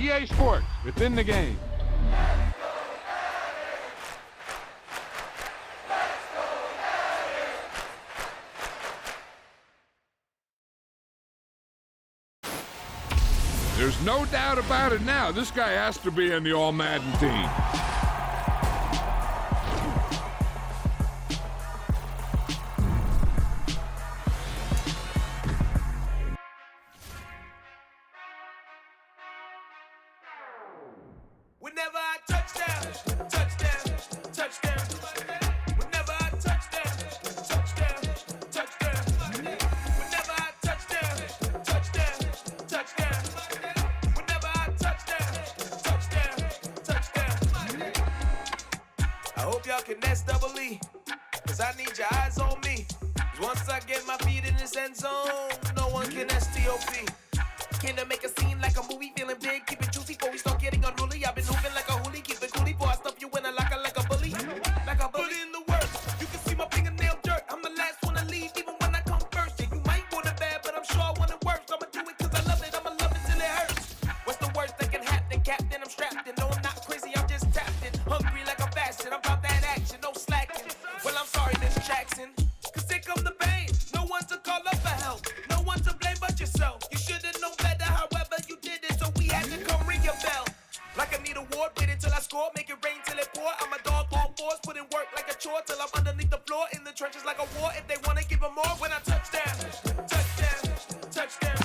EA Sports, it's in the game. There's no doubt about it now. This guy has to be in the All-Madden team. Whenever I touchdown, touchdown, touchdown. Whenever I touchdown, touchdown, touchdown. Whenever I touchdown, touchdown, touchdown. Whenever I touchdown, touchdown. I hope y'all can S-double-E, cause I need your eyes on me. Cause once I get my feet in this end zone, no one can S-T-O-P. Came to make a scene like a movie, feeling big, keep it juicy before we start getting unruly. I've been moving like a hoolie, keep it coolie before I stuff you in a locker like a bully. Like a bully in the work, you can see my fingernail dirt. I'm the last one to leave, even when I come first. Yeah, you might want it bad, but I'm sure I want it worse. I'ma do it cause I love it, I'ma love it till it hurts. What's the worst that can happen, Captain? I'm strapped in, no I'm not crazy, I'm just tapped in. Hungry like I'm fasting, I'm about that action, no slacking. Well, I'm sorry, Miss Jackson, cause here come the pain. No one to call up for help, no one to blame but yourself. You should've known better, however you did it, so we had to come ring your bell. Like I need a ward, wait until I score, make it rain till it pour. I'm a dog on fours, put in work like a chore till I'm underneath the floor, in the trenches like a war. If they wanna give them more, when I touchdown, touchdown, touchdown.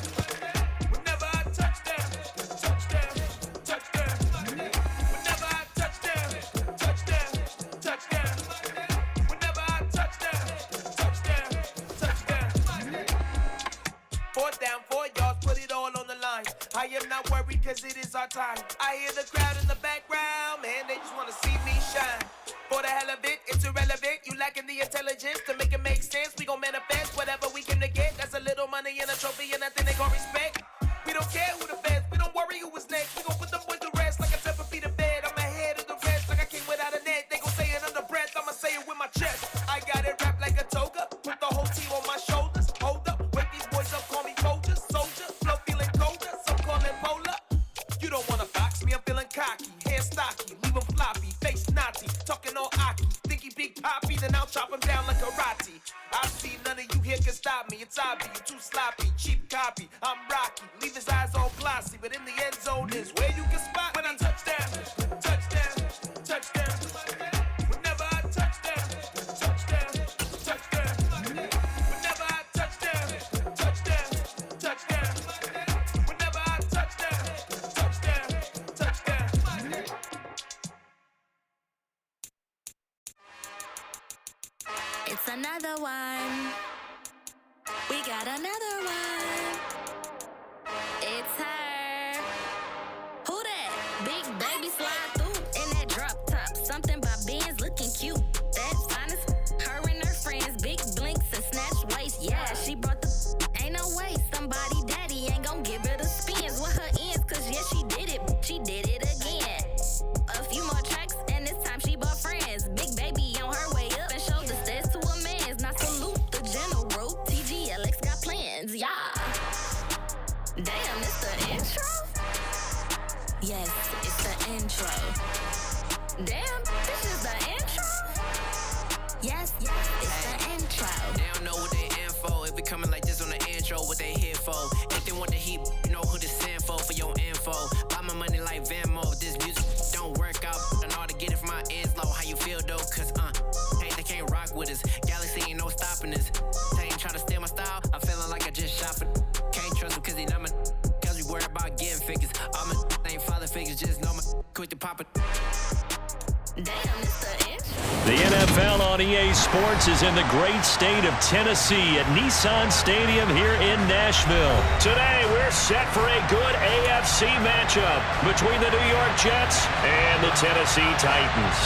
Whenever I touchdown, touchdown, touchdown. Whenever I touchdown, touchdown, touchdown. Whenever I touchdown, touchdown, touchdown. Fourth down, 4 yards, put it all on the line. I am not worried cause it is our time. I hear the crowd in the background, man, they just wanna see me shine. For the hell of it, it's irrelevant. You lacking the intelligence to make it make sense. We gon' manifest whatever we came to get. That's a little money and a trophy and nothing they gon' respect. We don't care who the feds, we don't worry who was next. We gon' put them boys to rest like a 7 feet of bed. I'm ahead of the rest like I came without a net. They gon' say it under breath, I'ma say it with my chest. I got it wrapped like a toga, put the whole team on my shoulders. Hold up, wake these boys up, call me Folger, soldier. Flow feeling colder, some call it polar. You don't wanna box me, I'm feeling cocky. Hair stocky, leave him floppy, face naughty. Talking all aki, think he big poppy, then I'll chop him down like karate. I see none of you here can stop me. It's obvious, you too sloppy, cheap copy. I'm Rocky, leave his eyes all glossy, but in the end zone is where you can spot when I touchdown, touchdown, touchdown. Whenever I touchdown, touchdown, touchdown. Whenever I touchdown, touchdown, touchdown. Whenever I touchdown, touchdown, touchdown. It's another one. We got another one. It's her. Who that? Big baby slide through in that drop top. Something by Benz looking cute. That's finest. Her and her friends, big blinks and snatch waist. Yeah, she brought the. Ain't no way somebody daddy ain't gon' give her the spins with her ends. Cause yeah, she did it. She did it again. A few more tracks and this time she bought friends. Big baby on her way up and showed the stairs to a man's. Now salute the general. TGLX got plans, yeah. Damn, it's the intro? Yes, it's the intro. Damn, this is the intro? Yes, it's the intro. They don't know what they in for. If we coming like this on the intro, what they here for? If they want the heat, you know who to send for your info. Buy my money like Venmo. This music don't work out. I know how to get it from my ends low. How you feel though? Cause hey, they can't rock with us. Galaxy ain't no stopping us. They ain't try to steal my style. I'm feeling like I just shot it. Can't trust them cause they not my. Cause we worried about getting figures. All my ain't father figures. Just know my quick to pop it. Damn, it's the intro. The NFL on EA Sports is in the great state of Tennessee at Nissan Stadium here in Nashville. Today, we're set for a good AFC matchup between the New York Jets and the Tennessee Titans.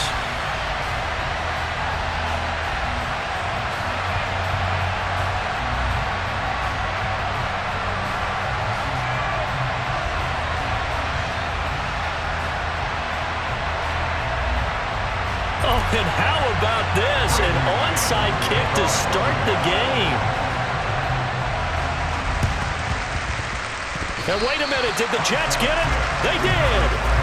Oh, and how about this? An onside kick to start the game. And wait a minute, did the Jets get it? They did.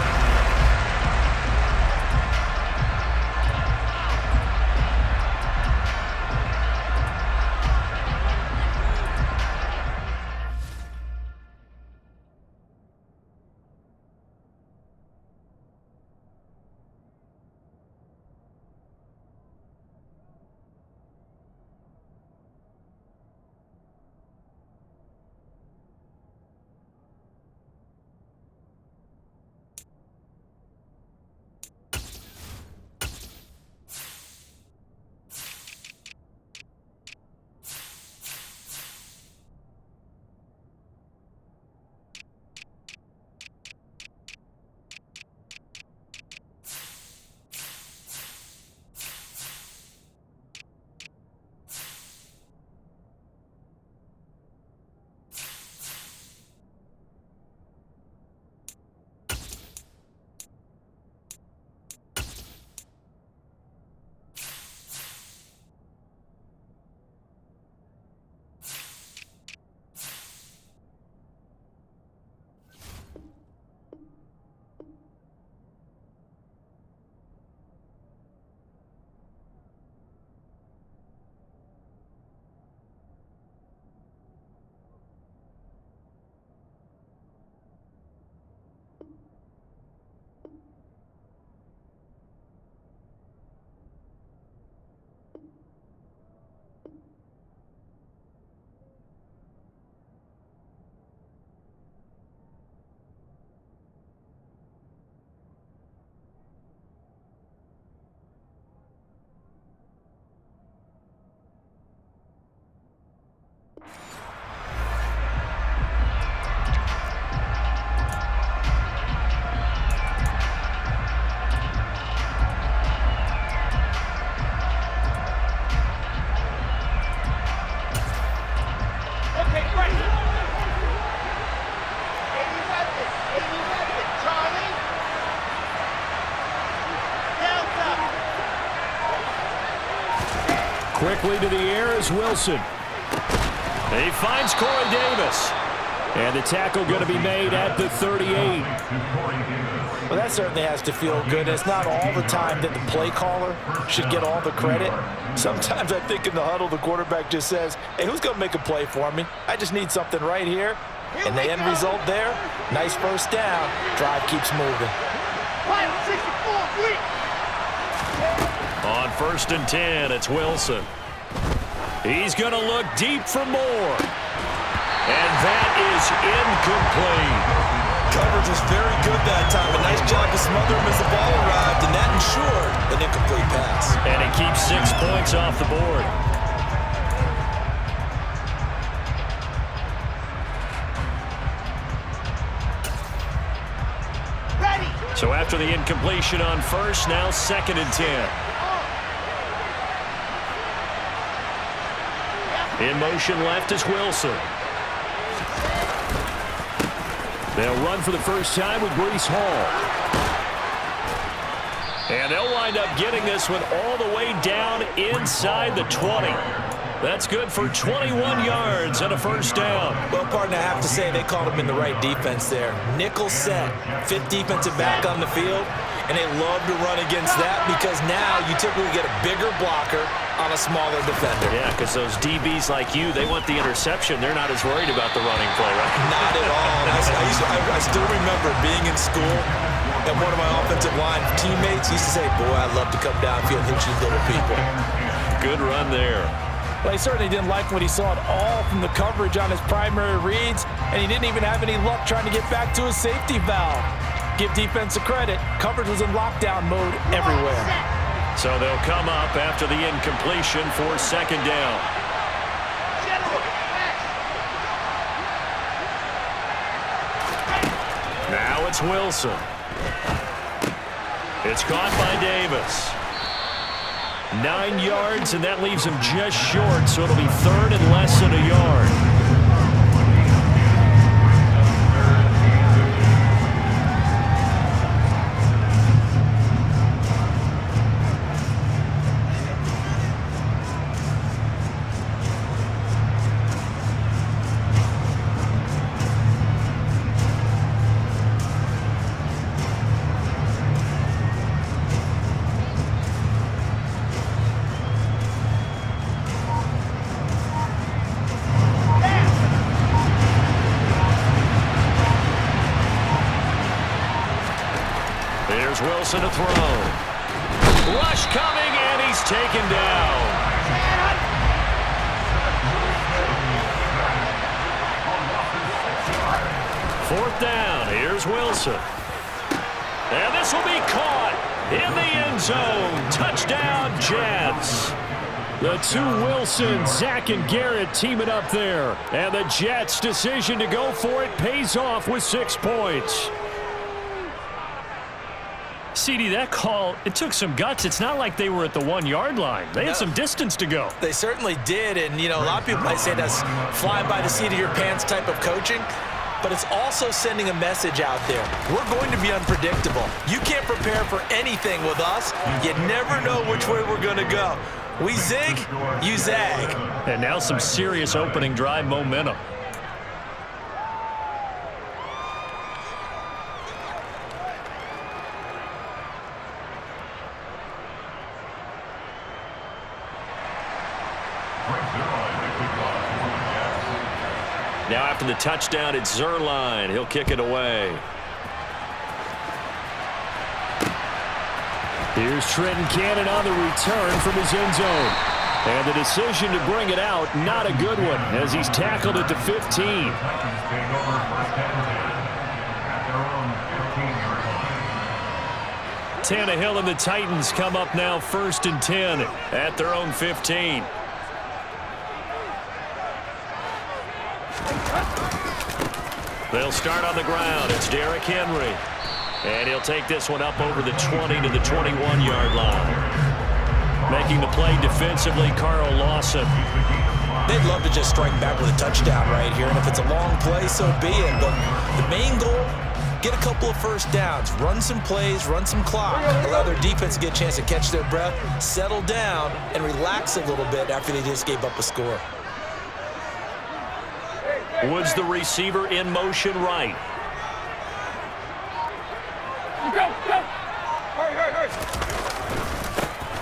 Quickly to the air is Wilson. He finds Corey Davis. And the tackle going to be made at the 38. Well, that certainly has to feel good. It's not all the time that the play caller should get all the credit. Sometimes I think in the huddle, the quarterback just says, hey, who's going to make a play for me? I just need something right here. And the end result there, nice first down. Drive keeps moving. On 1st and 10, it's Wilson. He's going to look deep for more. And that is incomplete. Coverage was very good that time. A nice job to smother him as the ball arrived, and that ensured an incomplete pass. And it keeps 6 points off the board. So after the incompletion on 1st, now 2nd and 10. In motion left is Wilson. They'll run for the first time with Breece Hall. And they'll wind up getting this one all the way down inside the 20. That's good for 21 yards and a first down. Well, partner, I have to say they called him in the right defense there. Nickel set, 5th defensive back on the field, and they love to run against that because now you typically get a bigger blocker on a smaller defender. Yeah, because those DBs like you, they want the interception. They're not as worried about the running play, right? Not at all. I still remember being in school, and one of my offensive line teammates used to say, boy, I love to come downfield and hit you little people. Good run there. Well, he certainly didn't like what he saw at all from the coverage on his primary reads, and he didn't even have any luck trying to get back to his safety valve. Give defense a credit. Coverage was in lockdown mode everywhere. So they'll come up after the incompletion for 2nd down. Now it's Wilson. It's caught by Davis. 9 yards, and that leaves him just short, so it'll be 3rd and less than a yard. Wilson to throw. Rush coming, and he's taken down. Fourth down, here's Wilson. And this will be caught in the end zone. Touchdown, Jets. The two Wilsons, Zach and Garrett, teaming up there. And the Jets' decision to go for it pays off with 6 points. CD, that call, it took some guts. It's not like they were at the 1-yard line. They had some distance to go. They certainly did, and, you know, a lot of people might say that's flying by the seat of your pants type of coaching, but it's also sending a message out there. We're going to be unpredictable. You can't prepare for anything with us. You never know which way we're going to go. We zig, you zag. And now some serious opening drive momentum. Now after the touchdown, it's Zerline. He'll kick it away. Here's Trenton Cannon on the return from his end zone. And the decision to bring it out, not a good one, as he's tackled at the 15. Tannehill and the Titans come up now 1st and 10 at their own 15. They'll start on the ground. It's Derrick Henry. And he'll take this one up over the 20 to the 21-yard line. Making the play defensively, Carl Lawson. They'd love to just strike back with a touchdown right here, and if it's a long play, so be it. But the main goal, get a couple of first downs, run some plays, run some clock, allow their defense to get a chance to catch their breath, settle down, and relax a little bit after they just gave up a score. Woods, the receiver, in motion right.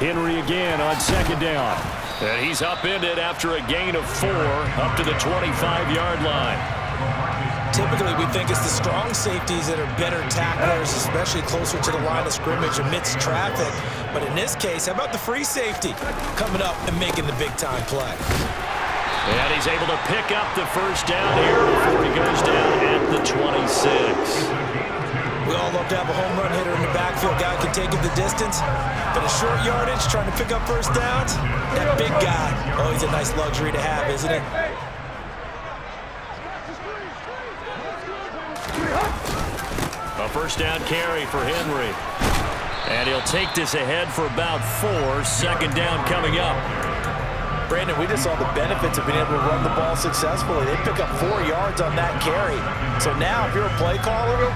Henry again on 2nd down. And he's upended after a gain of 4 up to the 25-yard line. Typically, we think it's the strong safeties that are better tacklers, especially closer to the line of scrimmage amidst traffic. But in this case, how about the free safety coming up and making the big-time play? And he's able to pick up the first down here before he goes down at the 26. We all love to have a home run hitter in the backfield. Guy can take it the distance, but a short yardage, trying to pick up first downs, that big guy, always a nice luxury to have, isn't it? A first down carry for Henry. And he'll take this ahead for about 4. 2nd down coming up. Brandon, we just saw the benefits of being able to run the ball successfully. They pick up 4 yards on that carry. So now if you're a play caller,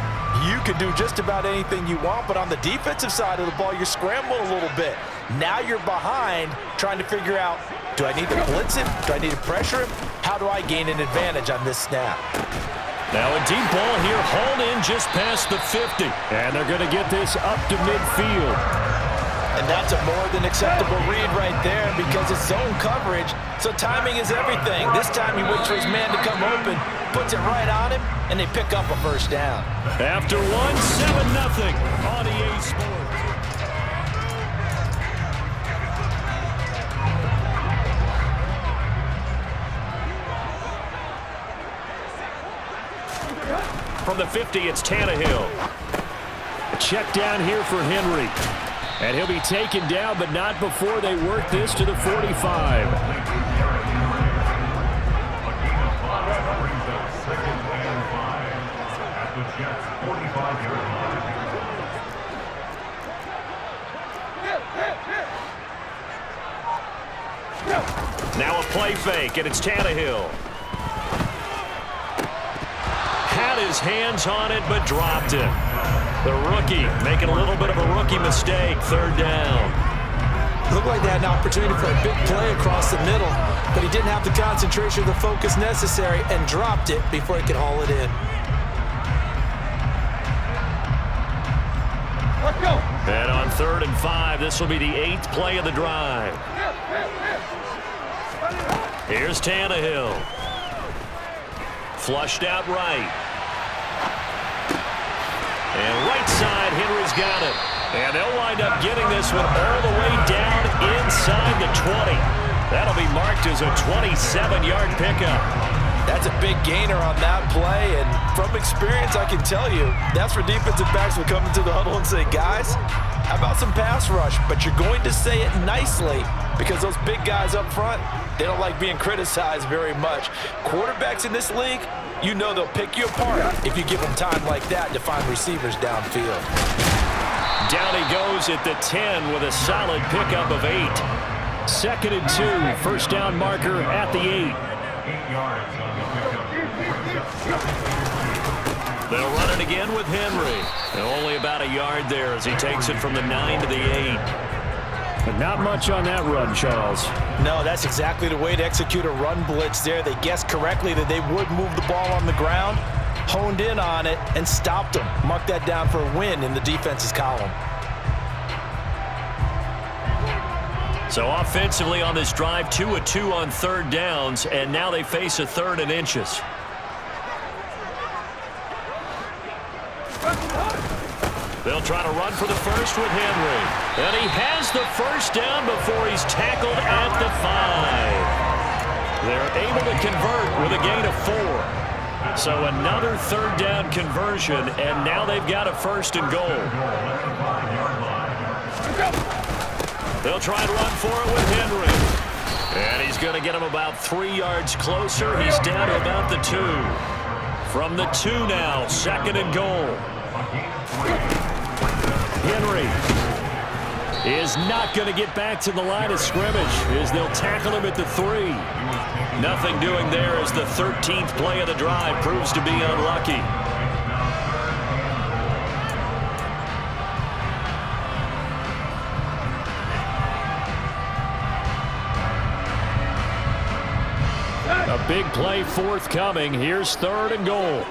you can do just about anything you want, but on the defensive side of the ball, you're scrambling a little bit. Now you're behind trying to figure out, do I need to blitz him? Do I need to pressure him? How do I gain an advantage on this snap? Now a deep ball here, hauled in just past the 50. And they're going to get this up to midfield. And that's a more than acceptable read right there because it's zone coverage, so timing is everything. This time he waits for his man to come open, puts it right on him, and they pick up a first down. After 1, 7-0 on EA Sports. From the 50, it's Tannehill. A check down here for Henry. And he'll be taken down, but not before they work this to the 45. Now a play fake, and it's Tannehill. Had his hands on it, but dropped it. The rookie making a little bit of a rookie mistake. 3rd down. Looked like they had an opportunity for a big play across the middle, but he didn't have the concentration or the focus necessary and dropped it before he could haul it in. Let's go. And on 3rd and 5, this will be the 8th play of the drive. Here's Tannehill. Flushed out right. And right side, Henry's got it. And they'll wind up getting this one all the way down inside the 20. That'll be marked as a 27-yard pickup. That's a big gainer on that play, and from experience, I can tell you, that's where defensive backs will come into the huddle and say, guys, how about some pass rush? But you're going to say it nicely because those big guys up front, they don't like being criticized very much. Quarterbacks in this league, you know they'll pick you apart if you give them time like that to find receivers downfield. Down he goes at the 10 with a solid pickup of 8. 2nd and 2, first down marker at the 8. 8 yards on the pickup. They'll run it again with Henry. And only about a yard there as he takes it from the 9 to the 8. But not much on that run, Charles. No, that's exactly the way to execute a run blitz there. They guessed correctly that they would move the ball on the ground, honed in on it, and stopped them. Mark that down for a win in the defense's column. So offensively on this drive, 2 of 2 on 3rd downs, and now they face a 3rd and inches. They'll try to run for the first with Henry. And he has the first down before he's tackled at the 5. They're able to convert with a gain of 4. So another 3rd down conversion, and now they've got a 1st and goal. They'll try and run for it with Henry. And he's going to get him about 3 yards closer. He's down to about the 2. From the 2 now, 2nd and goal. Henry is not going to get back to the line of scrimmage as they'll tackle him at the 3. Nothing doing there as the 13th play of the drive proves to be unlucky. A big play forthcoming. Here's 3rd and goal.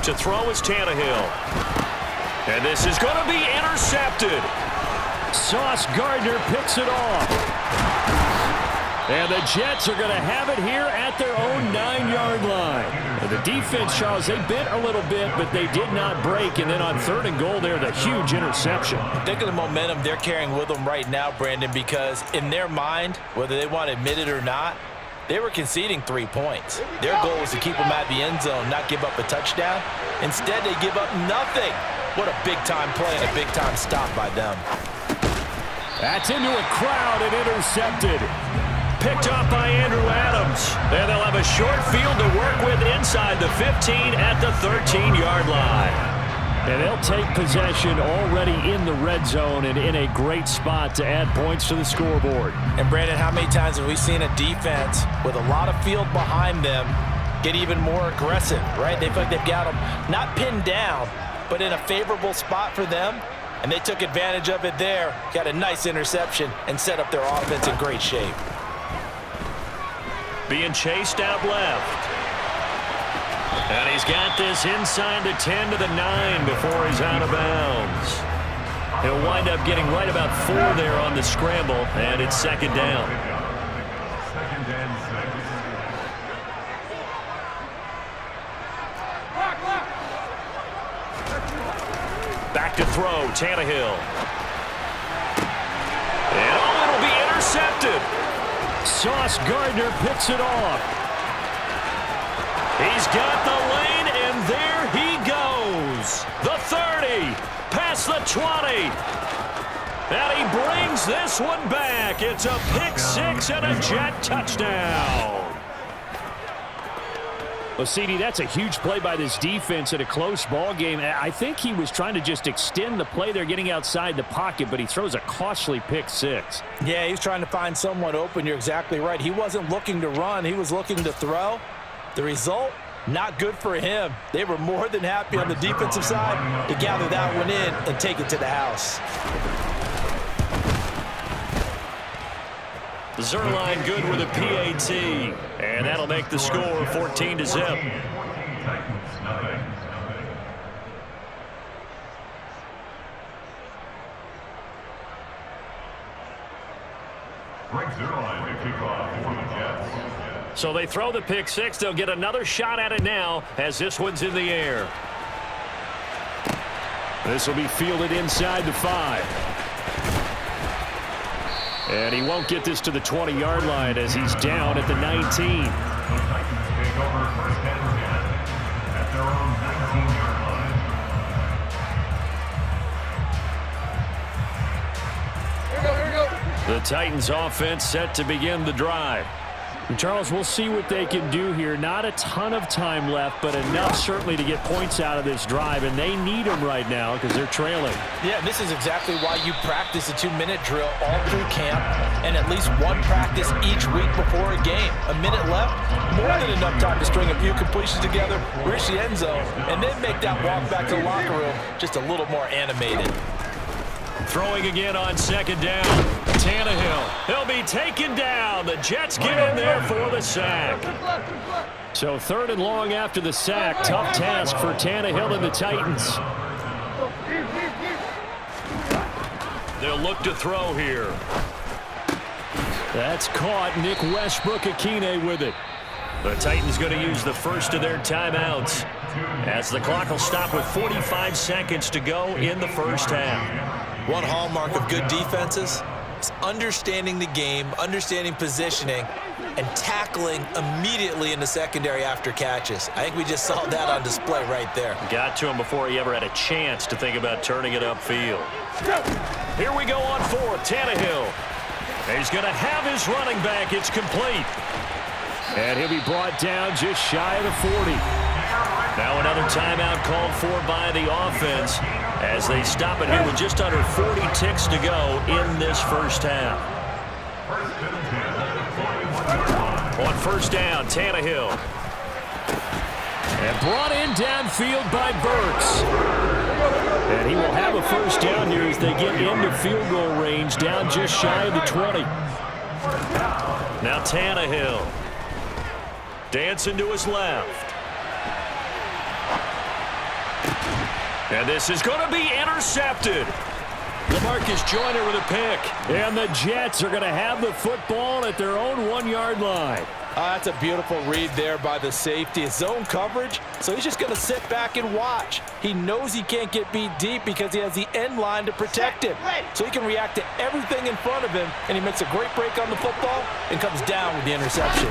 To throw is Tannehill. And this is going to be intercepted. Sauce Gardner picks it off. And the Jets are going to have it here at their own 9-yard line. And the defense, Charles, they bit a little bit, but they did not break. And then on 3rd and goal there, the huge interception. Think of the momentum they're carrying with them right now, Brandon, because in their mind, whether they want to admit it or not, they were conceding 3 points. Their goal was to keep them at the end zone, not give up a touchdown. Instead, they give up nothing. What a big-time play and a big-time stop by them. That's into a crowd and intercepted. Picked up by Andrew Adams. And they'll have a short field to work with inside the 15 at the 13-yard line. And they'll take possession already in the red zone and in a great spot to add points to the scoreboard. And, Brandon, how many times have we seen a defense with a lot of field behind them get even more aggressive, right? They feel like they've got them not pinned down, but in a favorable spot for them, and they took advantage of it there, got a nice interception, and set up their offense in great shape. Being chased out left. And he's got this inside the 10 to the 9 before he's out of bounds. He'll wind up getting right about 4 there on the scramble, and it's 2nd down. Back to throw, Tannehill. And it'll be intercepted. Sauce Gardner picks it off. He's got the lane, and there he goes. The 30, past the 20. And he brings this one back. It's a pick-6 and a Jet touchdown. Well, CD, that's a huge play by this defense in a close ball game. I think he was trying to just extend the play. They're getting outside the pocket, but he throws a costly pick-6. Yeah, he was trying to find someone open. You're exactly right. He wasn't looking to run. He was looking to throw. The result, not good for him. They were more than happy on the defensive side to gather that one in and take it to the house. Zerline good with a PAT, and that'll make the score 14-0. So they throw the pick-6. They'll get another shot at it now as this one's in the air. This will be fielded inside the 5. And he won't get this to the 20-yard line as he's down at the 19. Titans take over first and 10 at their own 19-yard line. The Titans offense set to begin the drive. And Charles, we'll see what they can do here. Not a ton of time left, but enough certainly to get points out of this drive, and they need them right now because they're trailing. Yeah, this is exactly why you practice a 2-minute drill all through camp and at least one practice each week before a game. A minute left, more than enough time to string a few completions together, reach the end zone, and then make that walk back to the locker room just a little more animated. Throwing again on second down. Tannehill. He'll be taken down. The Jets get in there for the sack. So 3rd and long after the sack. Tough task for Tannehill and the Titans. They'll look to throw here. That's caught. Nick Westbrook-Akine with it. The Titans going to use the first of their timeouts as the clock will stop with 45 seconds to go in the first half. One hallmark of good defenses is understanding the game, understanding positioning, and tackling immediately in the secondary after catches. I think we just saw that on display right there. Got to him before he ever had a chance to think about turning it upfield. Here we go on 4th. Tannehill. He's going to have his running back. It's complete. And he'll be brought down just shy of the 40. Now another timeout called for by the offense as they stop it here with just under 40 ticks to go in this first half. On first down, Tannehill. And brought in downfield by Burks. And he will have a first down here as they get into field goal range, down just shy of the 20. Now Tannehill. Dancing to his left. And this is going to be intercepted. LaMarcus Joyner with a pick. And the Jets are going to have the football at their own 1-yard line. That's a beautiful read there by the safety. It's zone coverage, so he's just going to sit back and watch. He knows he can't get beat deep because he has the end line to protect him. So he can react to everything in front of him, and he makes a great break on the football and comes down with the interception.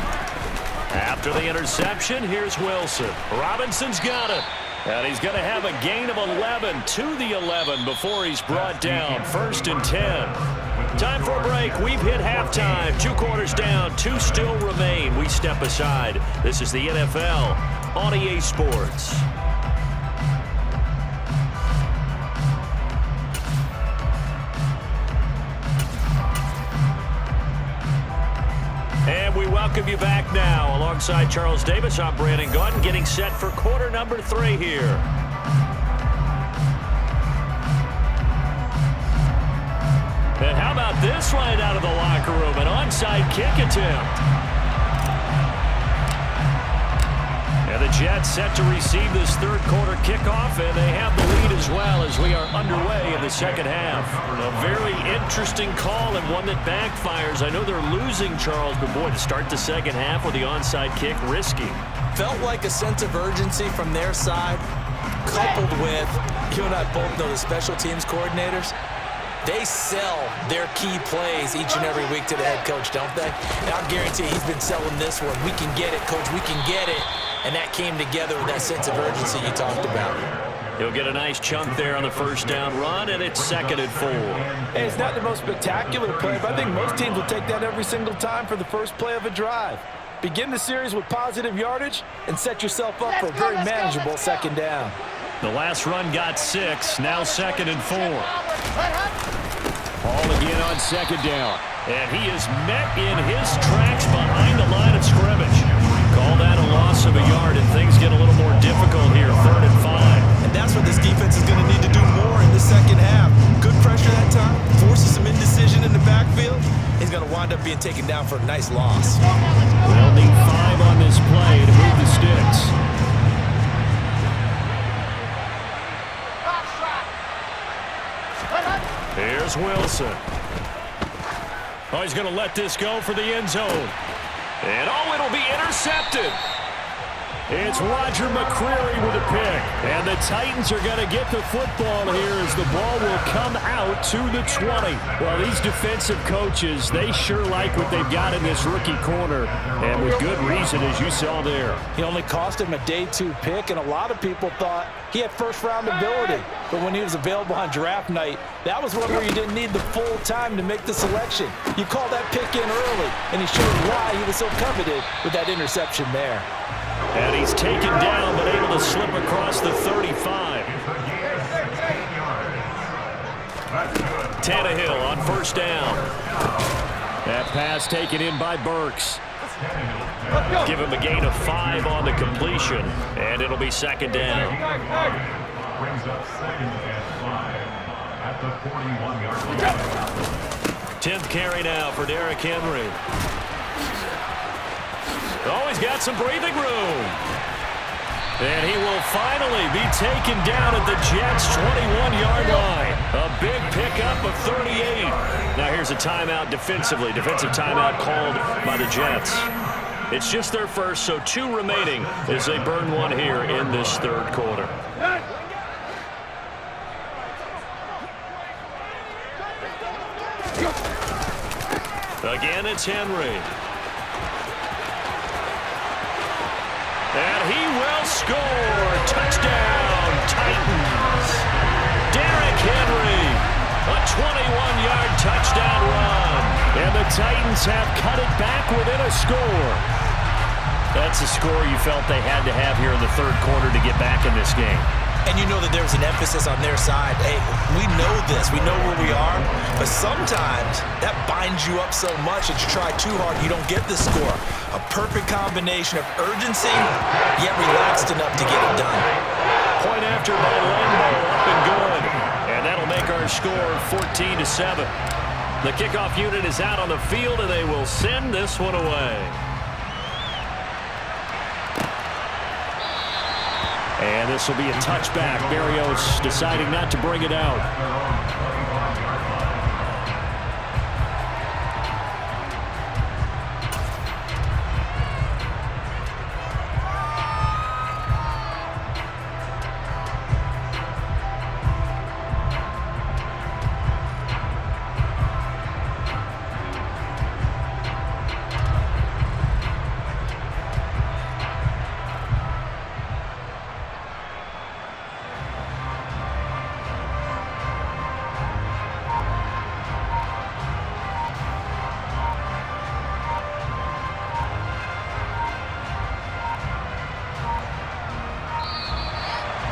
After the interception, here's Wilson. Robinson's got it. And he's going to have a gain of 11 to the 11 before he's brought down. 1st and 10. Time for a break. We've hit halftime. 2 quarters down. 2 still remain. We step aside. This is the NFL on EA Sports. And we welcome you back now. Alongside Charles Davis, I'm Brandon Gaudin, getting set for quarter number 3 here. And how about this right out of the locker room? An onside kick attempt. And the Jets set to receive this 3rd quarter kickoff, and they have the lead as well as we are underway in the second half. A very interesting call and one that backfires. I know they're losing, Charles, but boy, to start the second half with the onside kick, risky. Felt like a sense of urgency from their side, coupled with, you and I both know the special teams coordinators. They sell their key plays each and every week to the head coach, don't they? And I'll guarantee he's been selling this one. We can get it, coach. We can get it. And that came together with that sense of urgency you talked about. He'll get a nice chunk there on the first down run, and it's 2nd and 4. Hey, it's not the most spectacular play, but I think most teams will take that every single time for the first play of a drive. Begin the series with positive yardage and set yourself up for a very manageable second down. The last run got 6, now 2nd and 4. Ball again on second down. And he is met in his tracks behind the line of scrimmage. Call that a loss of a yard, and things get a little more difficult here, 3rd and 5. And that's what this defense is going to need to do more in the second half. Good pressure that time, forces some indecision in the backfield. He's going to wind up being taken down for a nice loss. They'll need 5 on this play to move the sticks. Here's Wilson. Oh, he's going to let this go for the end zone. And oh, it'll be intercepted. It's Roger McCreary with a pick. And the Titans are going to get the football here as the ball will come out to the 20. Well, these defensive coaches, they sure like what they've got in this rookie corner. And with good reason, as you saw there. He only cost him a day 2 pick, and a lot of people thought he had first-round ability. But when he was available on draft night, that was one where you didn't need the full time to make the selection. You called that pick in early, and he showed why he was so coveted with that interception there. And he's taken down, but able to slip across the 35. Tannehill on first down. That pass taken in by Burks. Give him a gain of 5 on the completion, and it'll be second down. Brings up second and 5 at the 41-yard line. 10th carry now for Derrick Henry. Oh, he's got some breathing room. And he will finally be taken down at the Jets' 21-yard line. A big pickup of 38. Now here's a timeout defensively. Defensive timeout called by the Jets. It's just their first, so 2 remaining as they burn one here in this third quarter. Again, it's Henry. And he will score. Touchdown, Titans. Derrick Henry, a 21-yard touchdown run. And the Titans have cut it back within a score. That's a score you felt they had to have here in the third quarter to get back in this game. And you know that there was an emphasis on their side. Hey, we know this. We know where we are. But sometimes that binds you up so much that you try too hard, you don't get the score. A perfect combination of urgency, yet relaxed enough to get it done. Point after by Lambo, up and good. And that'll make our score 14-7. The kickoff unit is out on the field, and they will send this one away. And this will be a touchback. Berrios deciding not to bring it out.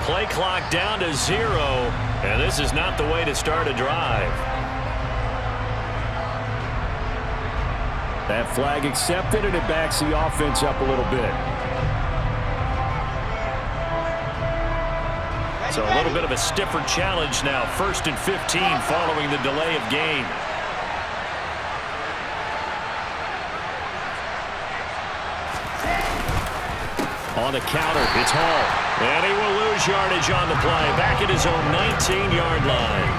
Play clock down to 0, and this is not the way to start a drive. That flag accepted, and it backs the offense up a little bit. So a little bit of a stiffer challenge now. 1st and 15 following the delay of game. On the counter, it's Hall. And he will lose yardage on the play. Back at his own 19-yard line.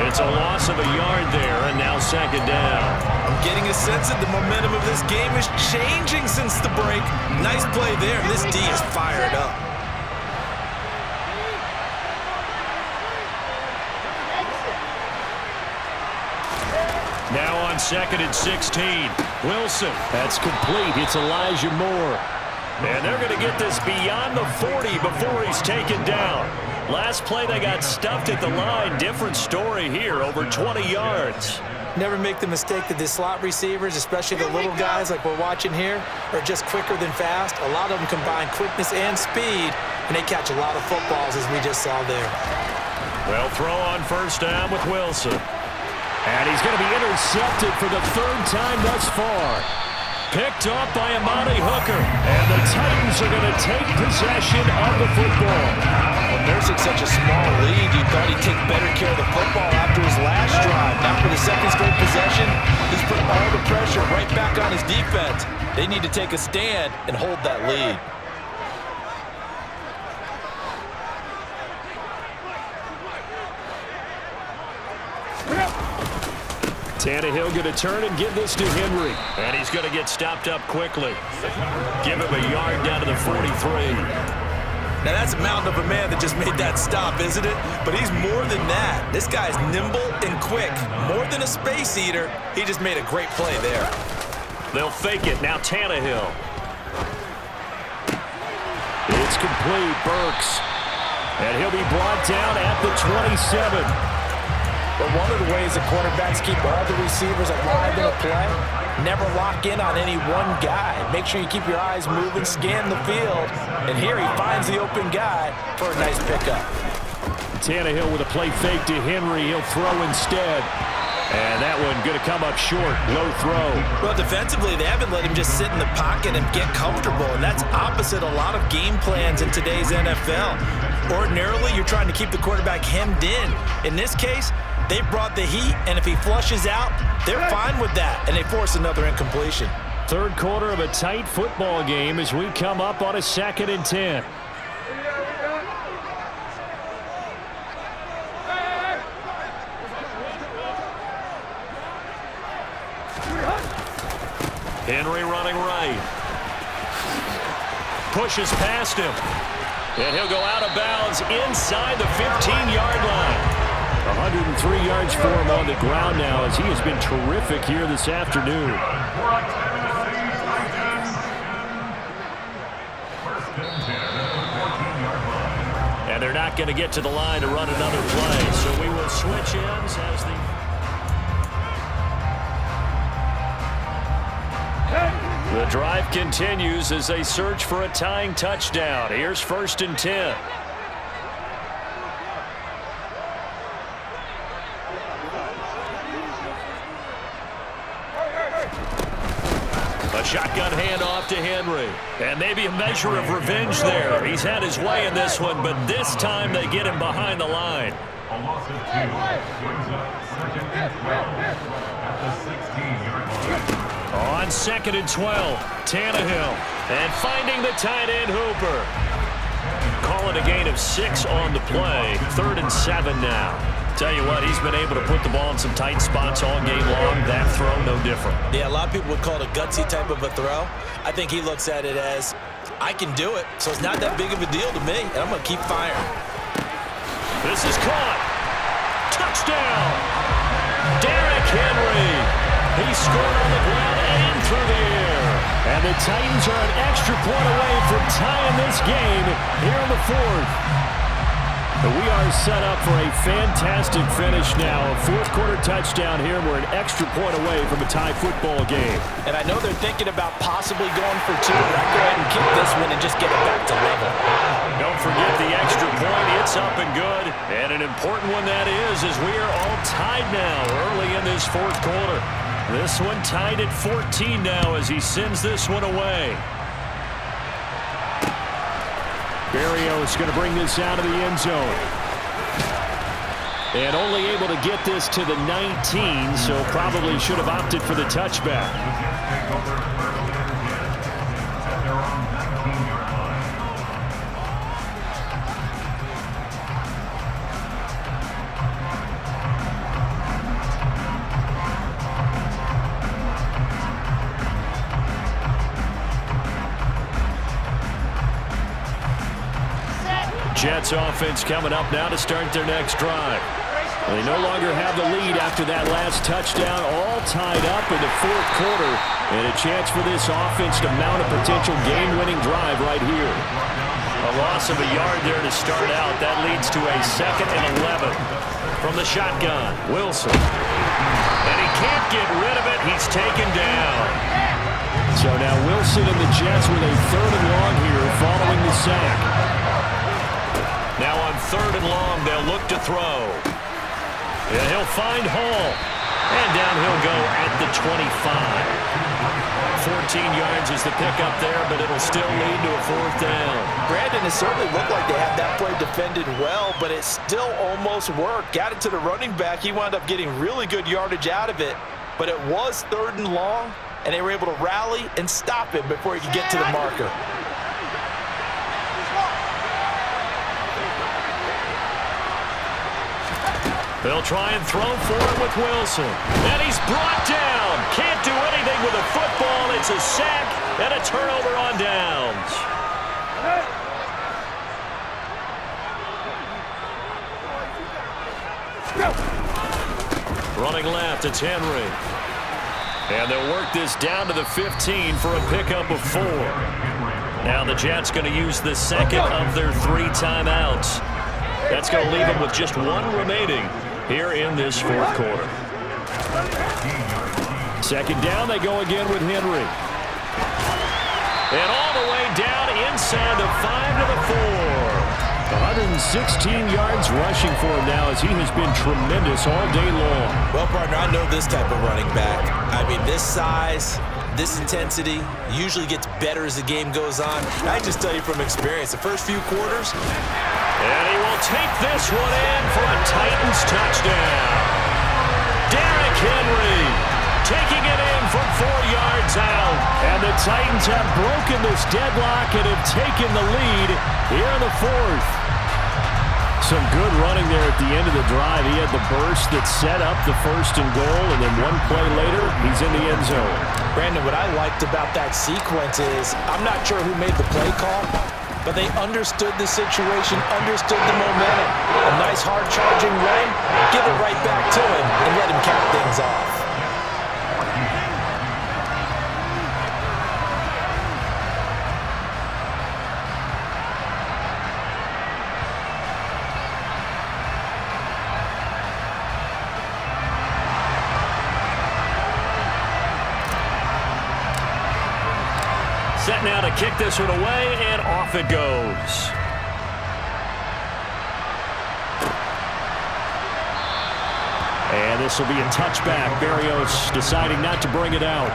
It's a loss of a yard there, and now second down. I'm getting a sense that the momentum of this game is changing since the break. Nice play there. This D is fired up. Now on 2nd and 16. Wilson. That's complete. It's Elijah Moore. And they're going to get this beyond the 40 before he's taken down. Last play, they got stuffed at the line. Different story here, over 20 yards. Never make the mistake that the slot receivers, especially the little guys like we're watching here, are just quicker than fast. A lot of them combine quickness and speed, and they catch a lot of footballs, as we just saw there. Well, throw on first down with Wilson. And he's going to be intercepted for the 3rd time thus far. Picked off by Amani Hooker. And the Titans are going to take possession of the football. When nursing such a small lead, you thought he'd take better care of the football after his last drive. Now for the 2nd straight possession, he's put all the pressure right back on his defense. They need to take a stand and hold that lead. Tannehill going to turn and give this to Henry. And he's going to get stopped up quickly. Give him a yard down to the 43. Now that's a mountain of a man that just made that stop, isn't it? But he's more than that. This guy's nimble and quick. More than a space eater, he just made a great play there. They'll fake it. Now Tannehill. It's complete. Burks. And he'll be brought down at the 27. But one of the ways the quarterbacks keep all the receivers alive in a play, never lock in on any one guy. Make sure you keep your eyes moving, scan the field, and here he finds the open guy for a nice pickup. Tannehill with a play fake to Henry. He'll throw instead. And that one going to come up short. Low throw. Well, defensively, they haven't let him just sit in the pocket and get comfortable, and that's opposite a lot of game plans in today's NFL. Ordinarily, you're trying to keep the quarterback hemmed in. In this case, they brought the heat, and if he flushes out, they're fine with that, and they force another incompletion. Third quarter of a tight football game as we come up on a 2nd and 10. Henry running right. Pushes past him. And he'll go out of bounds inside the 15-yard line. 103 yards for him on the ground now as he has been terrific here this afternoon. And they're not going to get to the line to run another play, so we will switch ends as the drive continues as they search for a tying touchdown. Here's 1st and 10. A shotgun handoff to Henry. And maybe a measure of revenge there. He's had his way in this one, but this time they get him behind the line. A loss of 2 brings up 2nd and 12 at the 16-yard line. On 2nd and 12, Tannehill. And finding the tight end Hooper. Calling a gain of 6 on the play. 3rd and 7 now. Tell you what, he's been able to put the ball in some tight spots all game long. That throw, no different. Yeah, a lot of people would call it a gutsy type of a throw. I think he looks at it as, I can do it, so it's not that big of a deal to me, and I'm going to keep firing. This is caught. Touchdown. Derrick Henry. He scored on the ground and through the air. And the Titans are an extra point away from tying this game here in the 4th. But we are set up for a fantastic finish now. A 4th quarter touchdown here. We're an extra point away from a tie football game. And I know they're thinking about possibly going for 2. But I go ahead and kick this one and just get it back to level. Don't forget the extra point. It's up and good. And an important one that is, as we are all tied now early in this 4th quarter. This one tied at 14 now as he sends this one away. Berrios going to bring this out of the end zone. And only able to get this to the 19, so probably should have opted for the touchback. Jets offense coming up now to start their next drive. They no longer have the lead after that last touchdown, all tied up in the 4th quarter, and a chance for this offense to mount a potential game-winning drive right here. A loss of a yard there to start out. That leads to a 2nd and 11 from the shotgun. Wilson. And he can't get rid of it. He's taken down. So now Wilson and the Jets with a 3rd and long here following the sack. Now on 3rd and long, they'll look to throw. And he'll find Hall. And down he'll go at the 25. 14 yards is the pickup there, but it'll still lead to a 4th down. Brandon, it certainly looked like they had that play defended well, but it still almost worked. Got it to the running back. He wound up getting really good yardage out of it, but it was 3rd and long, and they were able to rally and stop him before he could get to the marker. They'll try and throw for it with Wilson. And he's brought down. Can't do anything with a football. It's a sack and a turnover on downs. Running left, it's Henry. And they'll work this down to the 15 for a pickup of 4. Now the Jets going to use the second of their 3 timeouts. That's going to leave them with just 1 remaining here in this 4th quarter. Second down, they go again with Henry. And all the way down inside the 5 to the 4. 116 yards rushing for him now as he has been tremendous all day long. Well, partner, I know this type of running back. I mean, this size, this intensity usually gets better as the game goes on. I just tell you from experience, the first few quarters. And he will take this one in for a Titans touchdown. Derrick Henry taking it in from 4 yards out. And the Titans have broken this deadlock and have taken the lead here in the 4th. Some good running there at the end of the drive. He had the burst that set up the 1st and goal, and then 1 play later, he's in the end zone. Brandon, what I liked about that sequence is I'm not sure who made the play call, but they understood the situation, understood the momentum. A nice hard-charging run, give it right back to him, and let him cap things off. Set now to kick this one away, and off it goes. And this will be a touchback. Barrios deciding not to bring it out.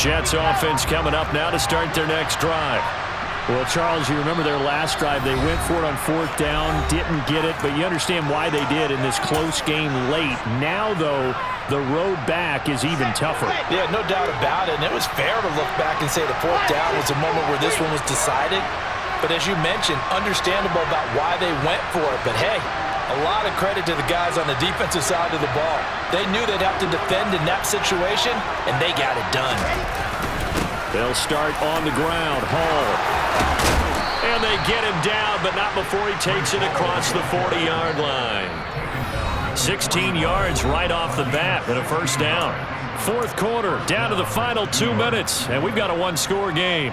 Jets offense coming up now to start their next drive. Well, Charles, you remember their last drive. They went for it on 4th down, didn't get it, but you understand why they did in this close game late. Now, though, the road back is even tougher. Yeah, no doubt about it. And it was fair to look back and say the 4th down was a moment where this one was decided. But as you mentioned, understandable about why they went for it. But, hey, a lot of credit to the guys on the defensive side of the ball. They knew they'd have to defend in that situation, and they got it done. They'll start on the ground. Hall. And they get him down, but not before he takes it across the 40-yard line. 16 yards right off the bat and a 1st down. 4th quarter, down to the final 2 minutes, and we've got a 1-score game.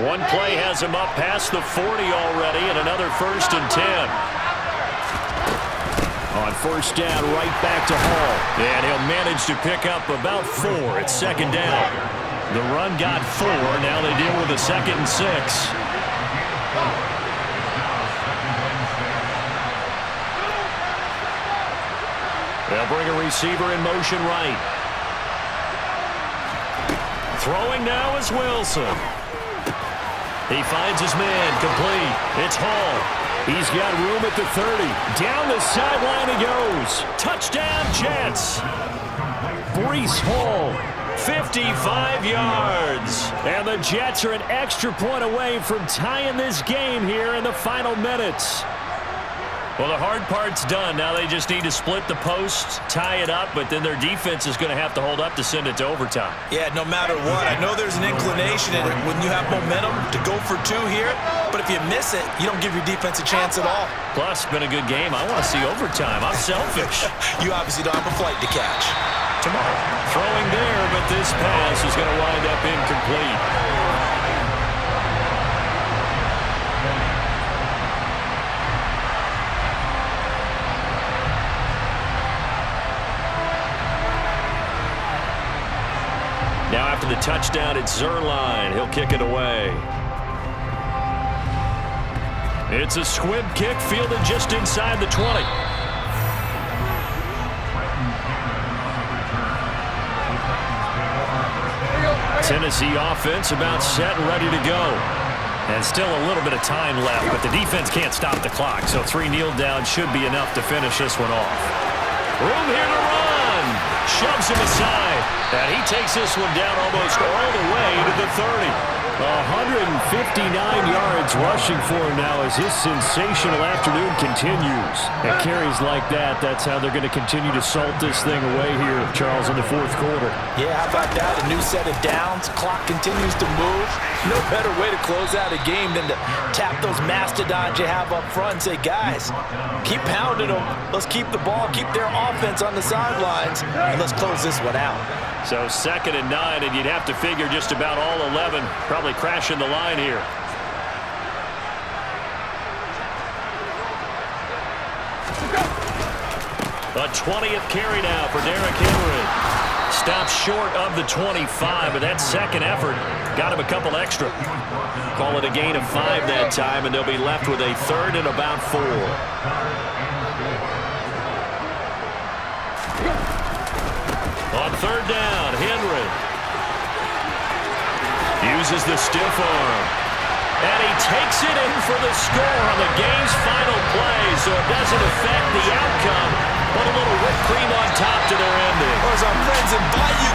One play has him up past the 40 already, and another 1st and 10. On 1st down, right back to Hall. And he'll manage to pick up about 4 at 2nd down. The run got 4. Now they deal with a 2nd and 6. They'll bring a receiver in motion right. Throwing now is Wilson. He finds his man, complete. It's Hall. He's got room at the 30. Down the sideline he goes. Touchdown, Jets. Breece Hall, 55 yards. And the Jets are an extra point away from tying this game here in the final minutes. Well, the hard part's done. Now they just need to split the posts, tie it up, but then their defense is going to have to hold up to send it to overtime. Yeah, no matter what. I know there's an inclination in it when you have momentum to go for 2 here, but if you miss it, you don't give your defense a chance at all. Plus, it's been a good game. I want to see overtime. I'm selfish. You obviously don't have a flight to catch. tomorrow. Throwing there, but this pass is going to wind up incomplete. Now after the touchdown, it's Zerline. He'll kick it away. It's a squib kick fielded just inside the 20. Tennessee offense about set and ready to go. And still a little bit of time left, but the defense can't stop the clock, so 3 kneel downs should be enough to finish this one off. Room here to run. Shoves him aside. And he takes this one down almost all the way to the 30. 159 yards rushing for him now as his sensational afternoon continues. And carries like that, that's how they're going to continue to salt this thing away here, Charles, in the fourth quarter. Yeah, how about that? A new set of downs. Clock continues to move. No better way to close out a game than to tap those mastodons you have up front and say, guys, keep pounding them. Let's keep the ball, keep their offense on the sidelines, and let's close this one out. So 2nd and 9, and you'd have to figure just about all 11 probably crashing the line here. A 20th carry now for Derrick Henry. Stops short of the 25, but that second effort got him a couple extra. Call it a gain of 5 that time, and they'll be left with a 3rd and about 4. On 3rd down, Henry uses the stiff arm. And he takes it in for the score on the game's final play, so it doesn't affect the outcome, but a little whipped cream